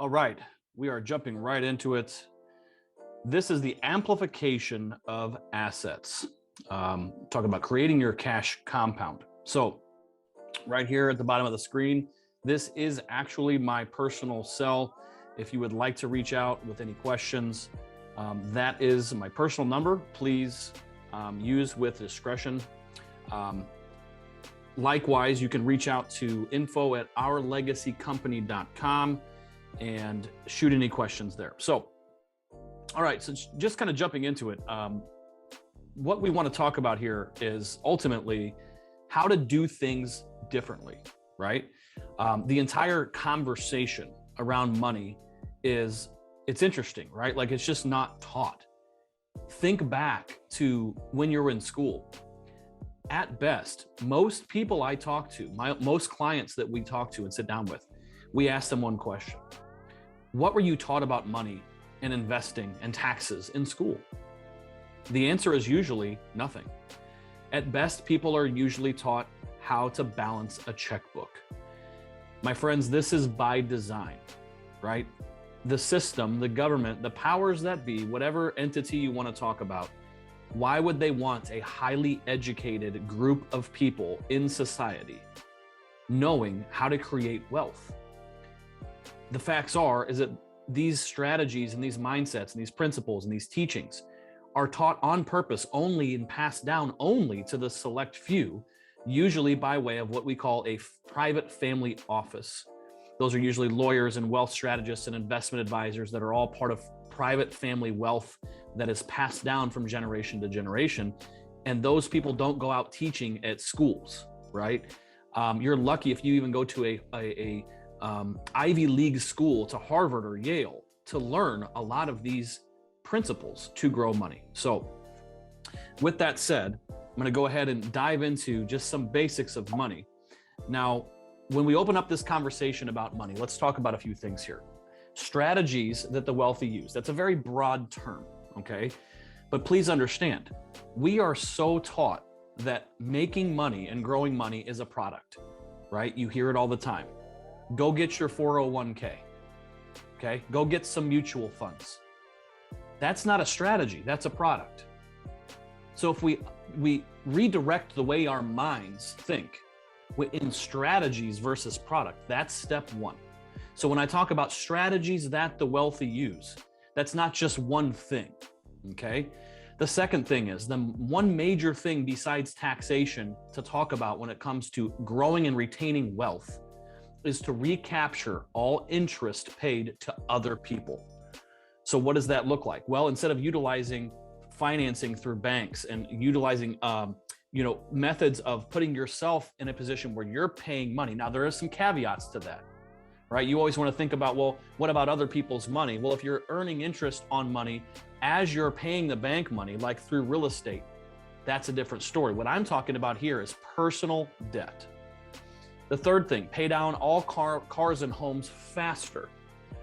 All right, we are jumping right into it. This is the amplification of assets. Talking about creating your cash compound. So right here at the bottom of the screen, this is actually my personal cell. If you would like to reach out with any questions, that is my personal number. Please use with discretion. Likewise, you can reach out to info@ourlegacycompany.com and shoot any questions there. So, all right, so just kind of jumping into it, what we want to talk about here is ultimately how to do things differently, right? The entire conversation around money it's interesting, right? Like it's just not taught. Think back to when you were in school. At best, most people I talk to, most clients that we talk to and sit down with, we ask them one question. What were you taught about money and investing and taxes in school? The answer is usually nothing. At best, people are usually taught how to balance a checkbook. My friends, this is by design, right? The system, the government, the powers that be, whatever entity you want to talk about, why would they want a highly educated group of people in society knowing how to create wealth? The facts is that these strategies and these mindsets and these principles and these teachings are taught on purpose only and passed down only to the select few, usually by way of what we call a private family office. Those are usually lawyers and wealth strategists and investment advisors that are all part of private family wealth that is passed down from generation to generation. And those people don't go out teaching at schools, right? You're lucky if you even go to a Ivy League school, to Harvard or Yale, to learn a lot of these principles to grow money. So with that said, I'm going to go ahead and dive into just some basics of money. Now, when we open up this conversation about money, let's talk about a few things here. Strategies that the wealthy use. That's a very broad term, okay? But please understand, we are so taught that making money and growing money is a product, right? You hear it all the time. Go get your 401k, okay? Go get some mutual funds. That's not a strategy, that's a product. So if we redirect the way our minds think in strategies versus product, that's step one. So when I talk about strategies that the wealthy use, that's not just one thing, okay? The second thing is, the one major thing besides taxation to talk about when it comes to growing and retaining wealth is to recapture all interest paid to other people. So what does that look like? Well, instead of utilizing financing through banks and utilizing methods of putting yourself in a position where you're paying money. Now, there are some caveats to that, right? You always want to think about, well, what about other people's money? Well, if you're earning interest on money as you're paying the bank money, like through real estate, that's a different story. What I'm talking about here is personal debt. The third thing, pay down all cars and homes faster.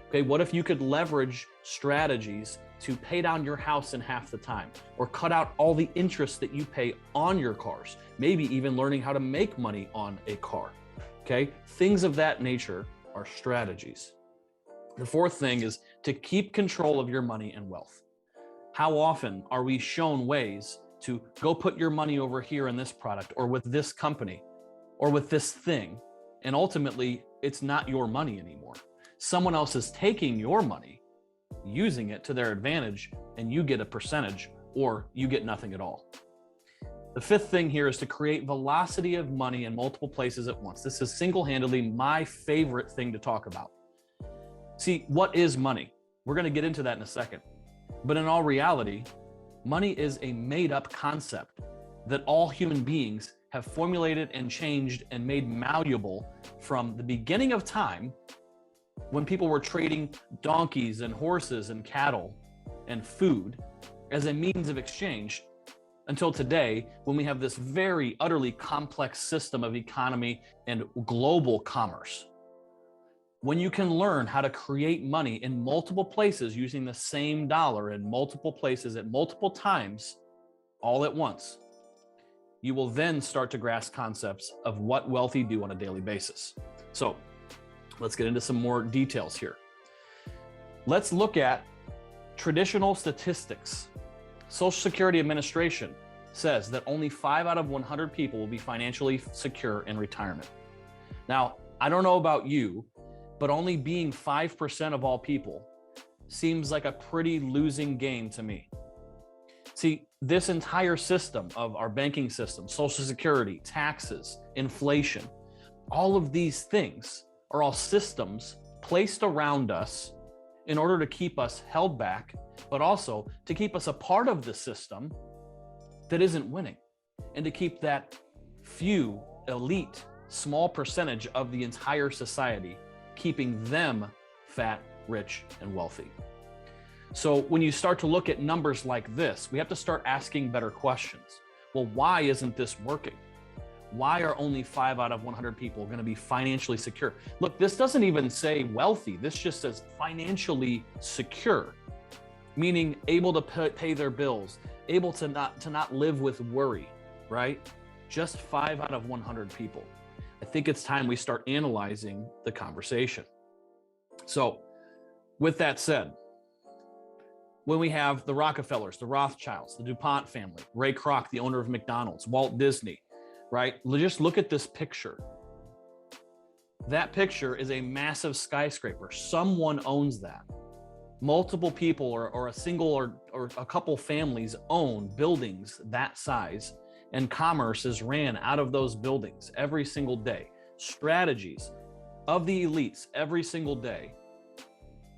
Okay, what if you could leverage strategies to pay down your house in half the time, or cut out all the interest that you pay on your cars, maybe even learning how to make money on a car, okay? Things of that nature are strategies. The fourth thing is to keep control of your money and wealth. How often are we shown ways to go put your money over here in this product, or with this company, or with this thing, and ultimately it's not your money anymore. Someone else is taking your money, using it to their advantage, and you get a percentage, or you get nothing at all. The fifth thing here is to create velocity of money in multiple places at once. This is single-handedly my favorite thing to talk about. See, what is money? We're going to get into that in a second. But in all reality, money is a made-up concept that all human beings have formulated and changed and made malleable from the beginning of time, when people were trading donkeys and horses and cattle and food as a means of exchange, until today, when we have this very utterly complex system of economy and global commerce. When you can learn how to create money in multiple places using the same dollar in multiple places at multiple times, all at once, you will then start to grasp concepts of what wealthy do on a daily basis. So let's get into some more details here. Let's look at traditional statistics. Social Security Administration says that only 5 out of 100 people will be financially secure in retirement. Now, I don't know about you, but only being 5% of all people seems like a pretty losing game to me. See, this entire system of our banking system, Social Security, taxes, inflation, all of these things are all systems placed around us in order to keep us held back, but also to keep us a part of the system that isn't winning, and to keep that few, elite, small percentage of the entire society, keeping them fat, rich, and wealthy. So when you start to look at numbers like this, we have to start asking better questions. Well, why isn't this working? Why are only 5 out of 100 people going to be financially secure? Look, this doesn't even say wealthy. This just says financially secure, meaning able to pay their bills, able to not live with worry, right? Just 5 out of 100 people. I think it's time we start analyzing the conversation. So with that said, when we have the Rockefellers, the Rothschilds, the DuPont family, Ray Kroc, the owner of McDonald's, Walt Disney, right? Just look at this picture. That picture is a massive skyscraper. Someone owns that. Multiple people or a single or a couple families own buildings that size, and commerce is ran out of those buildings every single day. Strategies of the elites every single day.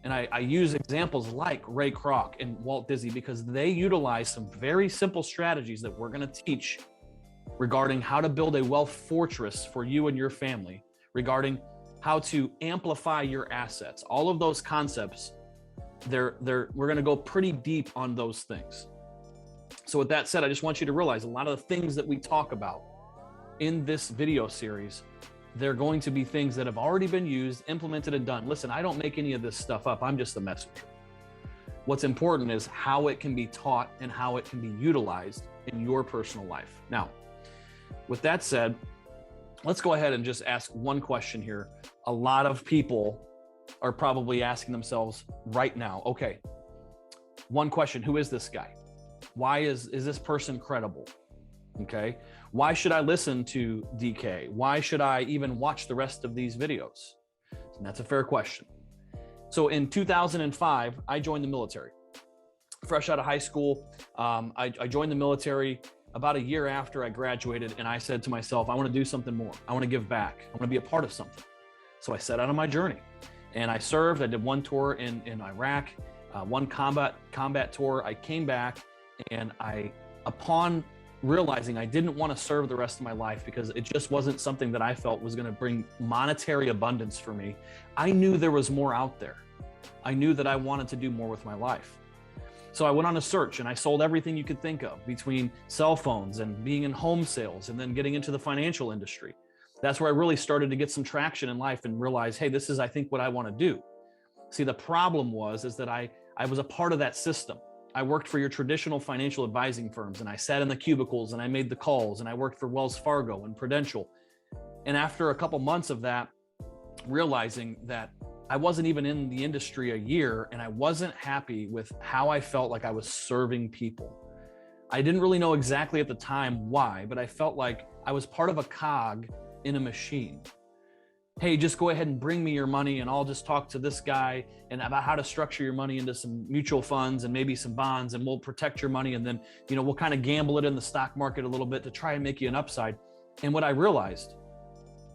And I use examples like Ray Kroc and Walt Disney because they utilize some very simple strategies that we're going to teach regarding how to build a wealth fortress for you and your family, regarding how to amplify your assets. All of those concepts, we're going to go pretty deep on those things. So with that said, I just want you to realize a lot of the things that we talk about in this video series, they're going to be things that have already been used, implemented, and done. Listen, I don't make any of this stuff up. I'm just the messenger. What's important is how it can be taught and how it can be utilized in your personal life. Now, with that said, let's go ahead and just ask one question here. A lot of people are probably asking themselves right now, okay, one question: who is this guy? Why is this person credible? Okay, why should I listen to DK? Why should I even watch the rest of these videos? And that's a fair question. So in 2005, I joined the military. Fresh out of high school, I joined the military about a year after I graduated, and I said to myself, I want to do something more. I want to give back. I want to be a part of something. So I set out on my journey, and I served. I did one tour in Iraq, one combat tour. I came back, and upon realizing I didn't want to serve the rest of my life because it just wasn't something that I felt was going to bring monetary abundance for me, I knew there was more out there. I knew that I wanted to do more with my life. So I went on a search, and I sold everything you could think of, between cell phones and being in home sales and then getting into the financial industry. That's where I really started to get some traction in life and realize, hey, this is, I think, what I want to do. See, the problem is that I was a part of that system. I worked for your traditional financial advising firms, and I sat in the cubicles and I made the calls, and I worked for Wells Fargo and Prudential. And after a couple months of that, realizing that I wasn't even in the industry a year, and I wasn't happy with how I felt like I was serving people. I didn't really know exactly at the time why, but I felt like I was part of a cog in a machine. Hey, just go ahead and bring me your money, and I'll just talk to this guy and about how to structure your money into some mutual funds and maybe some bonds, and we'll protect your money, and then, we'll kind of gamble it in the stock market a little bit to try and make you an upside. And what I realized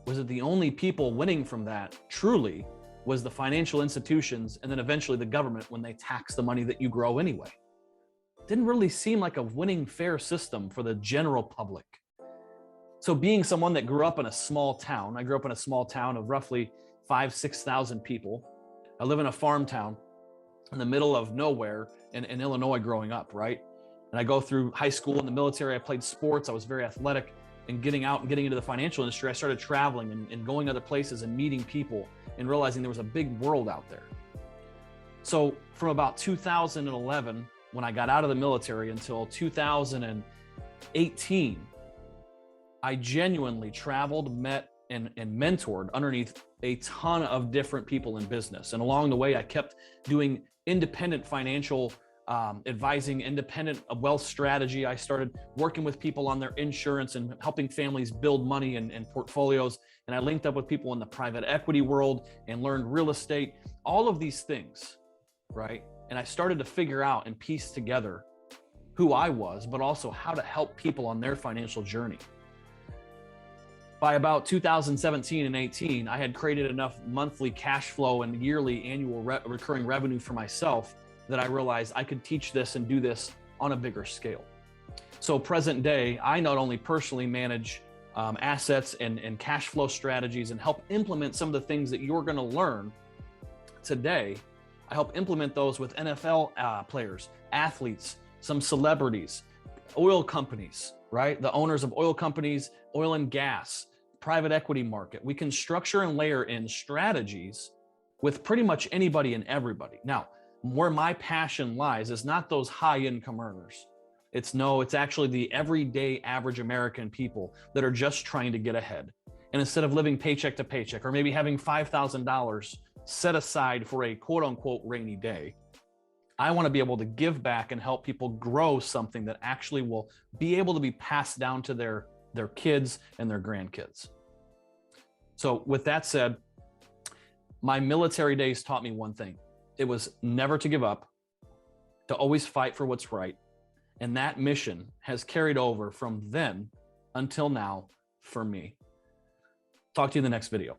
was that the only people winning from that truly was the financial institutions, and then eventually the government, when they tax the money that you grow anyway. It didn't really seem like a winning, fair system for the general public. So being someone that grew up in a small town, I grew up in a small town of roughly 5,000-6,000 people. I live in a farm town in the middle of nowhere in Illinois growing up, right? And I go through high school and the military. I played sports. I was very athletic. And getting out and getting into the financial industry, I started traveling and going other places and meeting people and realizing there was a big world out there. So from about 2011, when I got out of the military, until 2018, I genuinely traveled, met, and mentored underneath a ton of different people in business. And along the way, I kept doing independent financial advising, independent wealth strategy. I started working with people on their insurance and helping families build money and portfolios. And I linked up with people in the private equity world and learned real estate, all of these things, right? And I started to figure out and piece together who I was, but also how to help people on their financial journey. By about 2017 and 18, I had created enough monthly cash flow and yearly annual recurring revenue for myself that I realized I could teach this and do this on a bigger scale. So present day, I not only personally manage assets and cash flow strategies and help implement some of the things that you're going to learn today. I help implement those with NFL players, athletes, some celebrities, oil companies, right? The owners of oil companies, oil and gas, private equity market. We can structure and layer in strategies with pretty much anybody and everybody. Now, where my passion lies is not those high income earners. It's actually the everyday average American people that are just trying to get ahead. And instead of living paycheck to paycheck, or maybe having $5,000 set aside for a quote unquote rainy day, I want to be able to give back and help people grow something that actually will be able to be passed down to their kids and their grandkids. So with that said, my military days taught me one thing. It was never to give up, to always fight for what's right. And that mission has carried over from then until now for me. Talk to you in the next video.